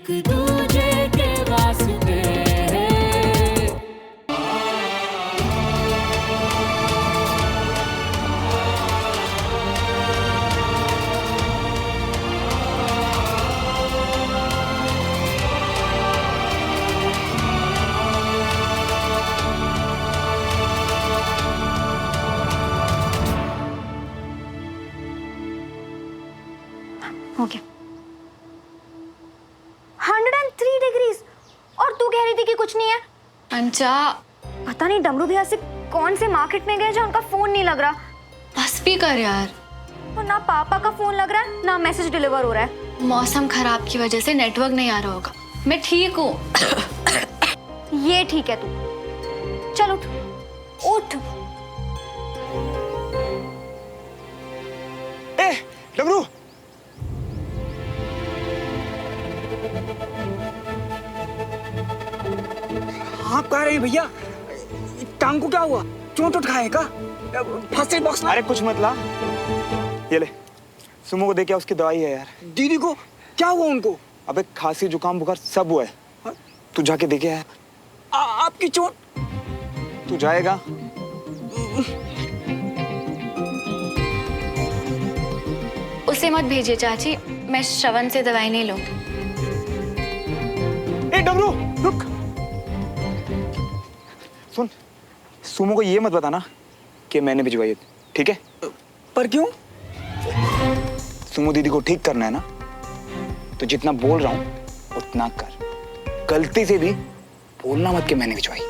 एक दूजे के वास्ते। हो गया। 103 डिग्रीज और तू कह रही थी कि कुछ नहीं है। अंचा, पता नहीं डमरू भैया से कौन से मार्केट में गए जो उनका फोन नहीं लग रहा। बस भी कर यार। और ना पापा का फोन लग रहा है ना मैसेज डिलीवर हो रहा है। मौसम खराब की वजह से नेटवर्क नहीं आ रहा होगा। मैं ठीक हूँ। ये ठीक है तू। चल उठ उठ। ए, डमरू, आप कहाँ रहे हैं भैया? टांग को क्या हुआ? चोट उठ खाए का? फर्स्ट एड बॉक्स में? अरे कुछ मत ला, ये ले। सुमो को दे के उसकी दवाई है यार। दीदी को क्या हुआ उनको? अबे खांसी जुकाम बुखार सब हुआ है। हाँ? तू जाके देखे है। आपकी चोट? तू जाएगा? उसे मत भेजिए चाची, मैं श्रवण से दवाई नहीं लूंगी। ए डमरू रुक, सुन, सुमो को ये मत बताना कि मैंने भिजवाई है, ठीक है? पर क्यों? सुमो दीदी को ठीक करना है ना, तो जितना बोल रहा हूँ उतना कर। गलती से भी बोलना मत कि मैंने भिजवाई,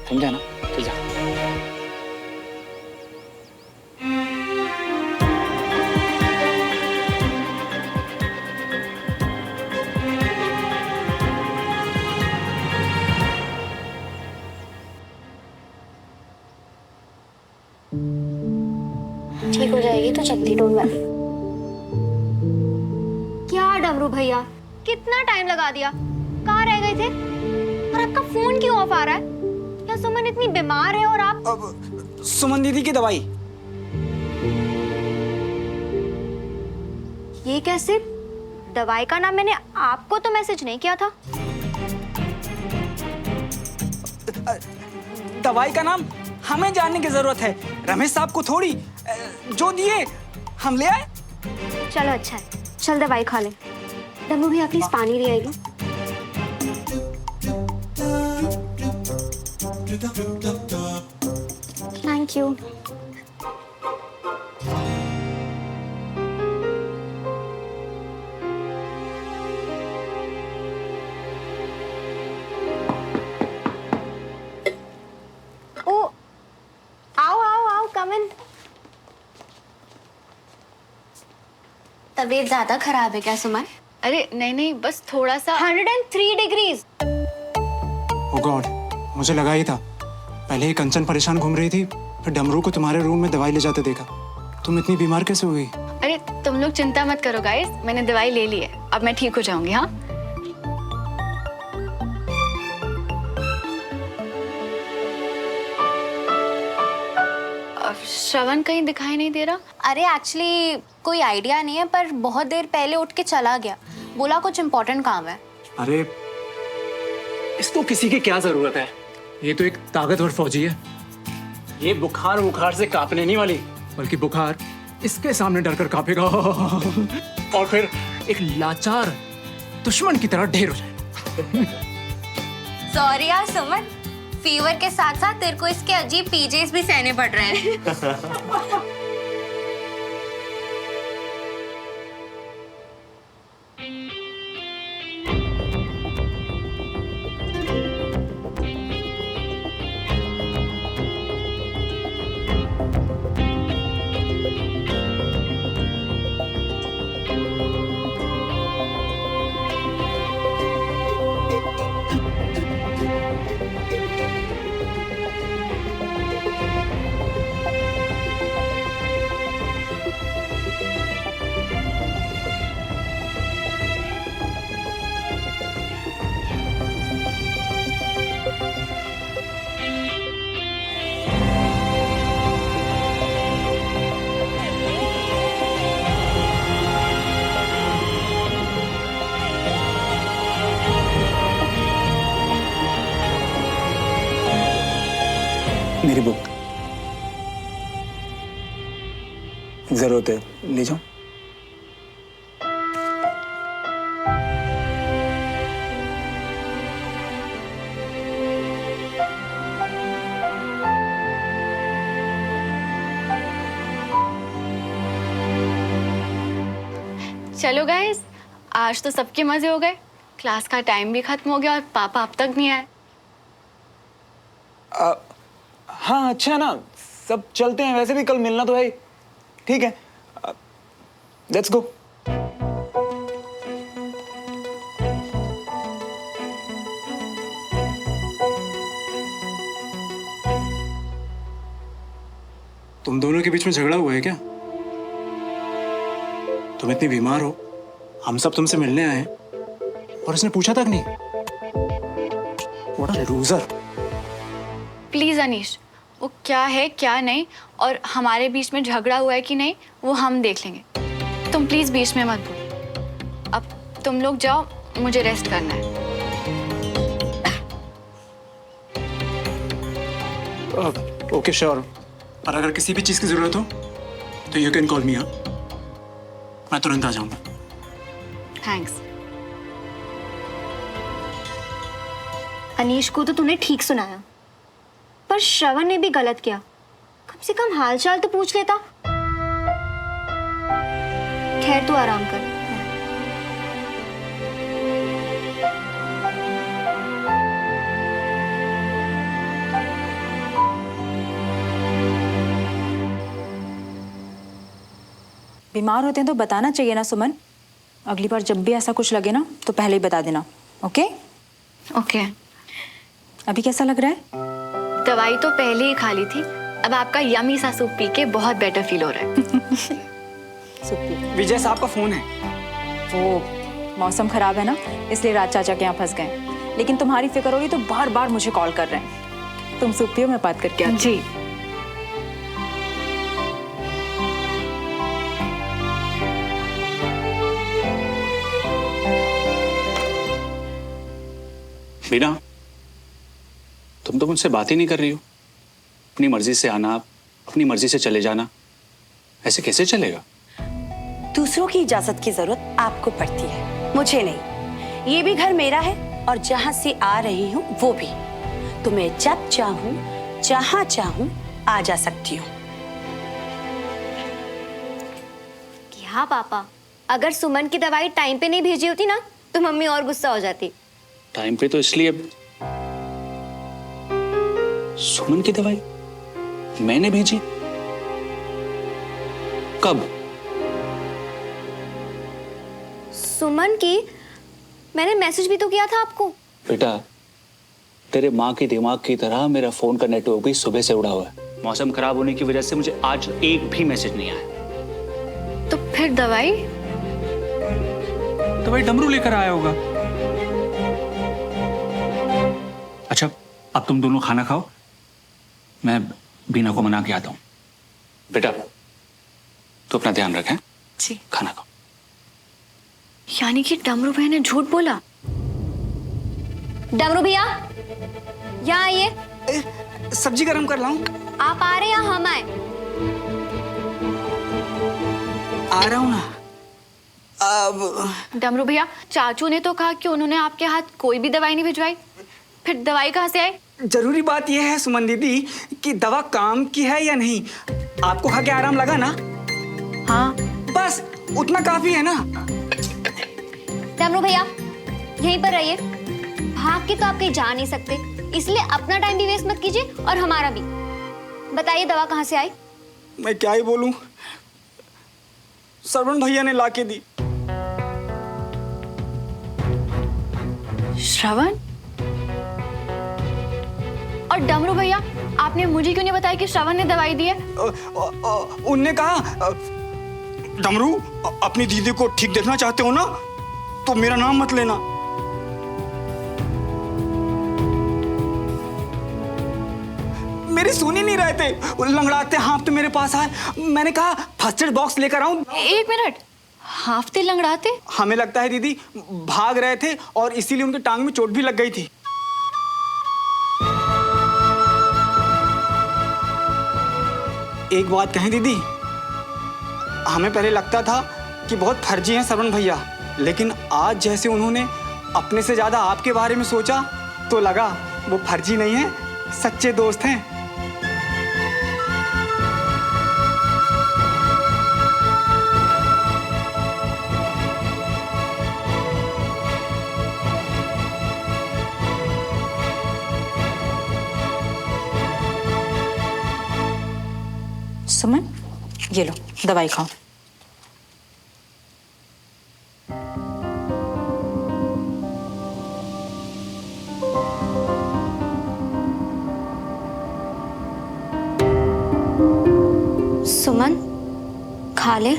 समझा ना? चल जा। ठीक हो जाएगी तो जल्दी, डोंट वरी। क्या डमरू भैया, कितना टाइम लगा दिया? कहाँ रह गए थे? और आपका फोन क्यों ऑफ आ रहा है? क्या सुमन इतनी बीमार है और आप? अब सुमन दीदी की दवाई। ये कैसे? दवाई का नाम मैंने आपको तो मैसेज नहीं किया था। दवाई का नाम हमें जानने की जरूरत है, रमेश साहब को थोड़ी। जो दिए हम ले आए। चलो अच्छा है, चल दवाई खा ले। डमरू भैया प्लीज पानी ले आएगी। Thank you. ओ, आओ आओ आओ, कम इन। तबीयत ज्यादा खराब है क्या सुमन? अरे नहीं नहीं, बस थोड़ा सा। 103 डिग्रीज। ओह गॉड, मुझे लगा ही था। पहले ही कंचन परेशान घूम रही थी, फिर डमरू को तुम्हारे रूम में दवाई ले जाते देखा। तुम इतनी बीमार कैसे हो गई? अरे तुम लोग चिंता मत करो गाइस, मैंने दवाई ले ली है, अब मैं ठीक हो जाऊंगी। हाँ, श्रवण कहीं दिखाई नहीं दे रहा। अरे एक्चुअली कोई आइडिया नहीं है, पर बहुत देर पहले उठ के चला गया। बोला कुछ इम्पोर्टेंट काम है। अरे इसको किसी की क्या जरूरत है? ये तो एक ताकतवर फौजी है। ये बुखार से कांपने नहीं वाली, बल्कि बुखार इसके सामने डरकर कांपेगा और फिर एक लाचार दुश्मन की तरह ढेर हो जाएगा। सॉरी यार सुमन, फीवर के साथ साथ तेरे को इसके अजीब पीजेस भी सहने पड़ रहे हैं। मेरी बुक जरूरत है, ले जाओ। चलो गाइस, आज तो सबके मजे हो गए। क्लास का टाइम भी खत्म हो गया और पापा अब तक नहीं आए। हाँ अच्छा ना, सब चलते हैं, वैसे भी कल मिलना तो है ही। ठीक है, लेट्स गो। तुम दोनों के बीच में झगड़ा हुआ है क्या? तुम इतनी बीमार हो, हम सब तुमसे मिलने आए हैं और इसने पूछा तक नहीं। What a loser। Please Anish, वो क्या है क्या नहीं और हमारे बीच में झगड़ा हुआ है कि नहीं वो हम देख लेंगे। तुम प्लीज बीच में मत बोलो। अब तुम लोग जाओ, मुझे रेस्ट करना है। ओके श्योर, और अगर किसी भी चीज की जरूरत हो तो यू कैन कॉल मी। हाँ, मैं तुरंत आ जाऊंगा। थैंक्स। अनीश को तो तूने ठीक सुनाया, पर श्रवण ने भी गलत किया। कम से कम हालचाल तो पूछ लेता। खैर तू आराम कर। बीमार होते हैं तो बताना चाहिए ना सुमन। अगली बार जब भी ऐसा कुछ लगे ना तो पहले ही बता देना। Okay okay. अभी कैसा लग रहा है? दवाई तो पहले ही खा ली थी, अब आपका यमी सा सूप पी के बहुत बेटर फील हो रहा है। सुप्पी। विजय साहब का फोन है। वो मौसम खराब है ना, इसलिए राज चाचा के यहाँ फंस गए। लेकिन तुम्हारी फिक्र हो रही तो बार बार मुझे कॉल कर रहे हैं। तुम सुप्पी हो, मैं बात करके आती हूँ। जी। बीना, तुम तो मुझसे बात ही नहीं कर रही हो। अपनी मर्जी से आना, अपनी मर्जी से चले जाना, ऐसे कैसे चलेगा? दूसरों की इजाजत की जरूरत आपको पड़ती है, मुझे नहीं। ये भी घर मेरा है और जहां से आ रही हूँ वो भी। तो मैं जब चाहूँ जहां चाहूँ आ जा सकती हूँ। क्या पापा, अगर सुमन की दवाई टाइम पे नहीं भेजी होती ना तो मम्मी और गुस्सा हो जाती। टाइम पे तो इसलिए सुमन की दवाई मैंने भेजी। कब? सुमन की मैंने मैसेज भी तो किया था आपको। बेटा, तेरे माँ की दिमाग की तरह मेरा फोन का नेटवर्क भी सुबह से उड़ा हुआ है। मौसम खराब होने की वजह से मुझे आज एक भी मैसेज नहीं आया। तो फिर दवाई? दवाई डमरू लेकर आया होगा। अच्छा, अब तुम दोनों खाना खाओ, मैं बीना को मना के आता हूँ। बेटा, तो अपना ध्यान रखें। जी। खाना खाओ। यानी कि डमरू भैया ने झूठ बोला। डमरू भैया, यहाँ आइए। सब्जी गरम कर लाऊं? आप आ रहे हैं या हम आए? आ रहा हूं ना। अब डमरू भैया, चाचू ने तो कहा कि उन्होंने आपके हाथ कोई भी दवाई नहीं भिजवाई, फिर दवाई कहाँ से आई? जरूरी बात यह है सुमन दीदी कि दवा काम की है या नहीं। आपको खा के आराम लगा ना? हाँ। बस उतना काफी है ना। डमरू भैया, यहीं पर रहिए। भाग के तो आप कहीं जा नहीं सकते, इसलिए अपना टाइम भी वेस्ट मत कीजिए और हमारा भी। बताइए दवा कहाँ से आई? मैं क्या ही बोलूं, श्रवण भैया ने लाके दी। श्रवण? और डमरू भैया, आपने मुझे क्यों नहीं बताया कि श्रवण ने दवाई दी है? उनने कहा, डमरू अपनी दीदी को ठीक देखना चाहते हो ना तो मेरा नाम मत लेना। मेरी सुन ही नहीं रहे थे, लंगड़ाते हाँफते मेरे पास आए। मैंने कहा फर्स्ट एड बॉक्स लेकर आऊं। एक मिनट, हाँफते लंगड़ाते? हमें लगता है दीदी भाग रहे थे और इसीलिए उनकी टांग में चोट भी लग गई थी। एक बात कहें दीदी, हमें पहले लगता था कि बहुत फर्जी हैं श्रवण भैया, लेकिन आज जैसे उन्होंने अपने से ज्यादा आपके बारे में सोचा तो लगा वो फर्जी नहीं है, सच्चे दोस्त हैं। सुमन, ये लो दवाई खाओ। सुमन, खा ले।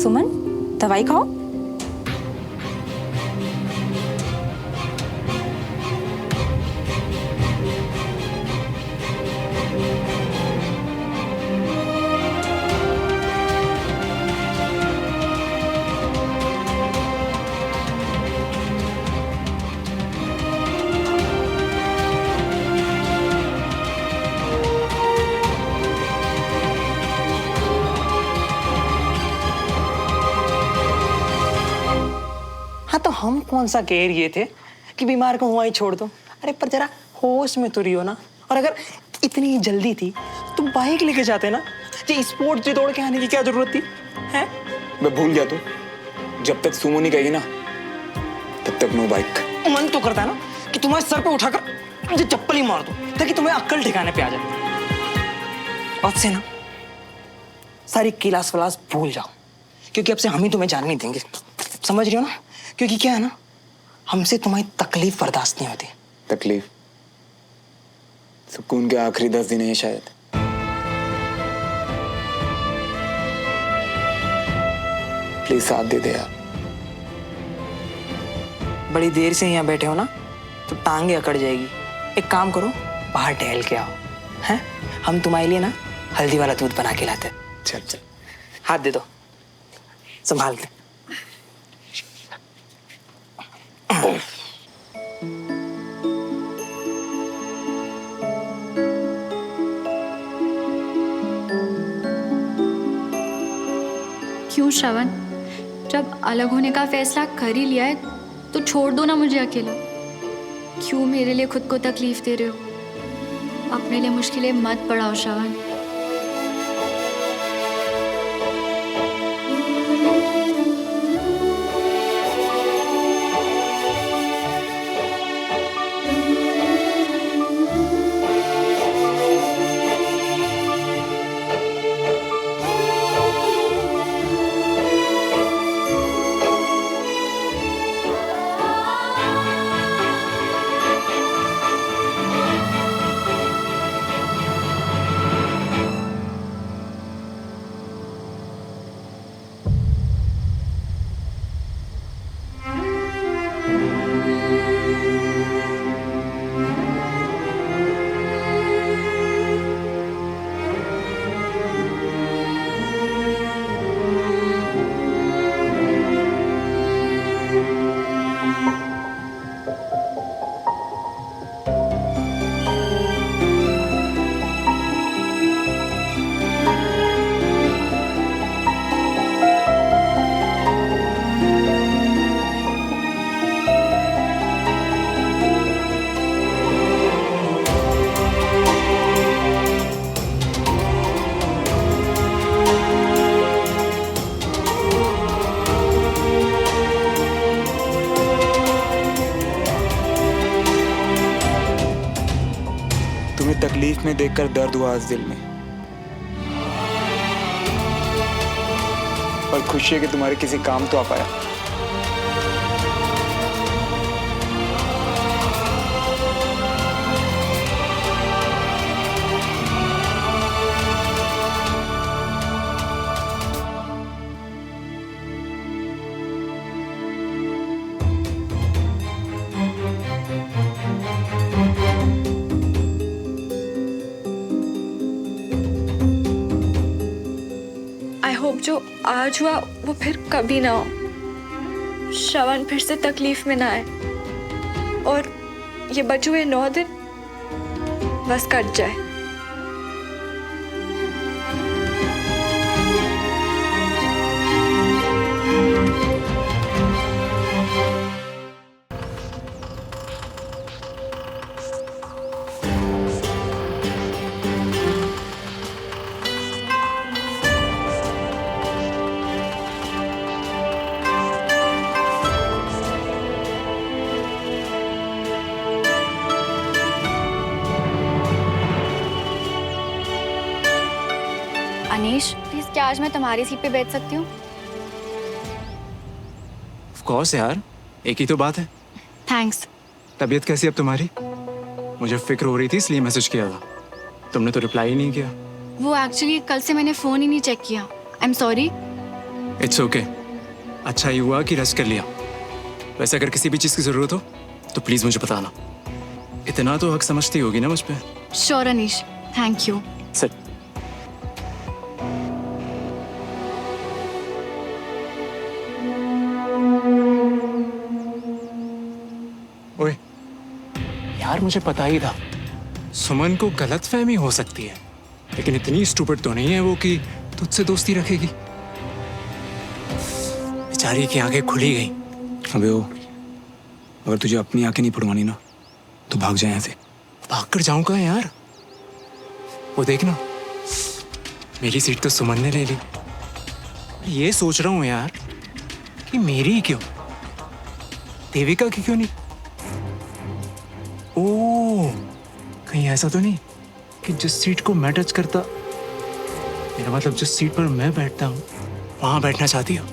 सुमन, दवाई खाओ। हाँ तो हम कौन सा कह रहे थे कि बीमार को वहीं छोड़ दो। अरे पर जरा होश में तो रही हो ना। और अगर इतनी जल्दी थी तो बाइक लेके जाते ना, ये स्पोर्ट से दौड़ के आने की क्या जरूरत थी हैं? मैं भूल गया तू, जब तक सुमो नहीं कहेगी ना तब तक नो बाइक। मन तो करता है ना कि तुम्हारे सर पे उठाकर मुझे चप्पल ही मार दो ताकि तुम्हें अक्ल ठिकाने पे आ जाए। अब से ना सारी क्लास वलास भूल जाओ, क्योंकि अब से हम ही तुम्हें जान नहीं देंगे, समझ रही हो ना? क्योंकि क्या है ना, हमसे तुम्हारी तकलीफ बर्दाश्त नहीं होती। तकलीफ सुकून के आखिरी 10 दिन है शायद। प्लीज साथ दे दे यार। बड़ी देर से यहाँ बैठे हो ना तो टांगे अकड़ जाएगी। एक काम करो, बाहर टहल के आओ, हैं? हम तुम्हारे लिए ना हल्दी वाला दूध बना के लाते। चल चल, हाथ दे दो, संभाल के। क्यों श्रवण, जब अलग होने का फैसला कर ही लिया है तो छोड़ दो ना मुझे अकेला। क्यों मेरे लिए खुद को तकलीफ दे रहे हो? अपने लिए मुश्किलें मत बढ़ाओ श्रवण। तुम्हें तकलीफ में देखकर दर्द हुआ आज दिल में, और खुशी है कि तुम्हारे किसी काम तो आ पाया। जो आज हुआ वो फिर कभी ना हो। श्रवण फिर से तकलीफ में ना आए और ये बचे हुए 9 दिन बस कट जाए। अनीश प्लीज, क्या आज मैं तुम्हारी सीट पे बैठ सकती हूँ? ऑफ कोर्स यार, एक ही तो बात है। थैंक्स। तबीयत कैसी है अब तुम्हारी? मुझे फिक्र हो रही थी इसलिए मैसेज किया था, तुमने तो रिप्लाई ही नहीं किया। वो एक्चुअली कल से मैंने फ़ोन ही नहीं चेक किया। I am sorry. It's okay. अच्छा ही हुआ कि रेस्ट कर लिया। वैसे अगर किसी भी चीज़ की ज़रूरत हो तो प्लीज़ मुझे बताना। इतना तो हक समझती होगी ना मुझ पे। Sure Anish, thank you. Sir ओए यार, मुझे पता ही था सुमन को गलतफहमी हो सकती है, लेकिन इतनी स्टूपिड तो नहीं है वो कि तुझसे दोस्ती रखेगी। बेचारी की आंखें खुली गई। अबे ओ, अगर तुझे अपनी आंखें नहीं फुड़वानी ना तो भाग जाए यहाँ से। भाग कर जाऊं कहाँ यार? वो देखना, मेरी सीट तो सुमन ने ले ली। ये सोच रहा हूँ यार कि मेरी ही क्यों, देविका की क्यों नहीं? ओ, कहीं ऐसा तो नहीं कि जिस सीट को मैं टच करता, मेरा मतलब जिस सीट पर मैं बैठता हूँ वहां बैठना चाहती हो?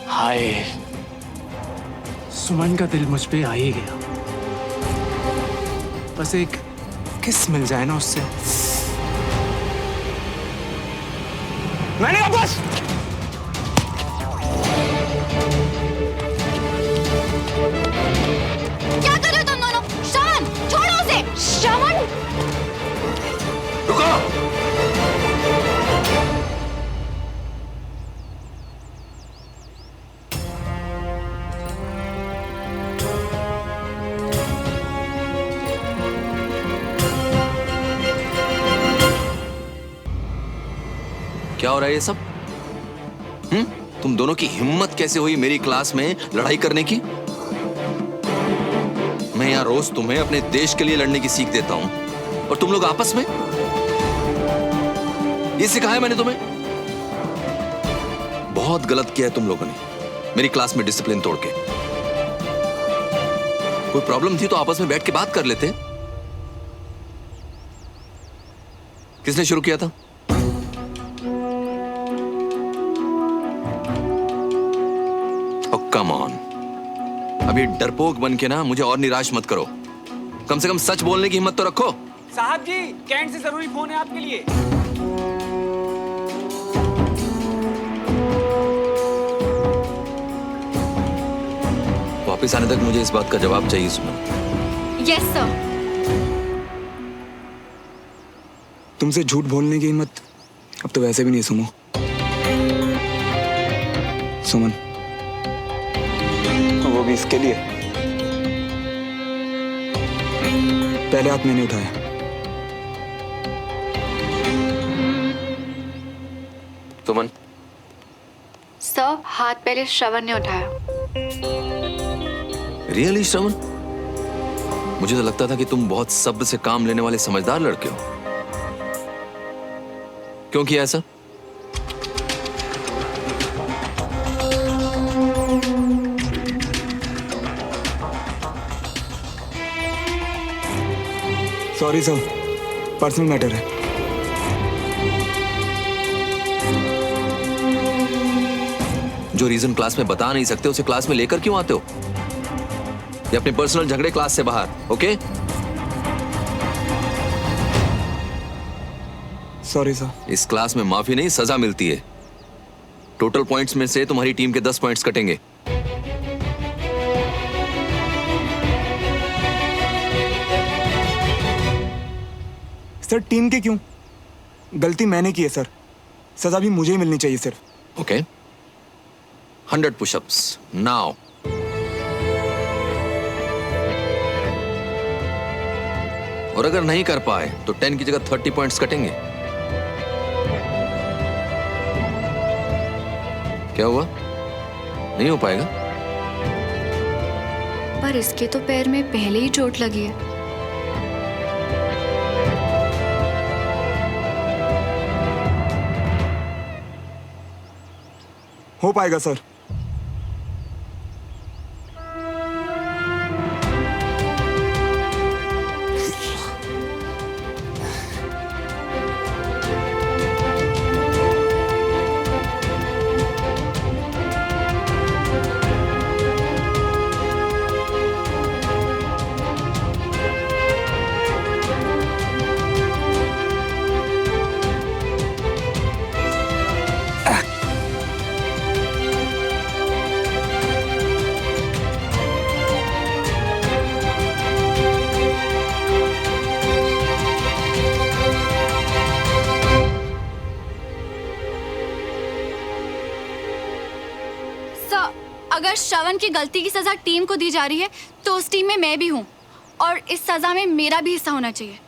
हाय, सुमन का दिल मुझ पे आ ही गया। बस एक किस मिल जाए ना उससे। मैंने कहा बस। क्या कर रहे हो तुम दोनों? श्रवण, छोड़ो उसे। श्रवण, रुको। क्या हो रहा है ये सब? तुम दोनों की हिम्मत कैसे हुई मेरी क्लास में लड़ाई करने की? मैं यहां रोज तुम्हें अपने देश के लिए लड़ने की सीख देता हूं और तुम लोग आपस में? ये सिखाया मैंने तुम्हें? बहुत गलत किया है तुम लोगों ने मेरी क्लास में डिसिप्लिन तोड़ के। कोई प्रॉब्लम थी तो आपस में बैठ के बात कर लेते। किसने शुरू किया था? कम ऑन, अभी डरपोक बन के ना मुझे और निराश मत करो। कम से कम सच बोलने की हिम्मत तो रखो। साहब जी, कैंट से जरूरी फोन है आपके लिए। वापस आने तक मुझे इस बात का जवाब चाहिए सुमन। Yes sir. तुमसे झूठ बोलने की हिम्मत अब तो वैसे भी नहीं सुमो। सुमन, वो भी इसके लिए। पहले हाथ मैंने उठाया। सुमन, सर, हाथ पहले श्रवण ने उठाया। रियली श्रवण? मुझे तो लगता था कि तुम बहुत सब्र से काम लेने वाले समझदार लड़के हो। क्यों किया ऐसा? सॉरी सर, पर्सनल मैटर है। जो रीजन क्लास में बता नहीं सकते उसे क्लास में लेकर क्यों आते हो? ये अपने पर्सनल झगड़े क्लास से बाहर, ओके? Sorry sir. इस क्लास में माफी नहीं, सजा मिलती है। टोटल पॉइंट्स में से तुम्हारी टीम के 10 पॉइंट्स कटेंगे। सर, टीम के क्यों? गलती मैंने की है सर, सजा भी मुझे ही मिलनी चाहिए सिर्फ। Okay, 100 pushups now. और अगर नहीं कर पाए तो 10 की जगह 30 पॉइंट्स कटेंगे। क्या हुआ? नहीं हो पाएगा? पर इसके तो पैर में पहले ही चोट लगी है। हो पाएगा सर। अगर श्रवण की गलती की सजा टीम को दी जा रही है तो उस टीम में मैं भी हूँ और इस सजा में मेरा भी हिस्सा होना चाहिए।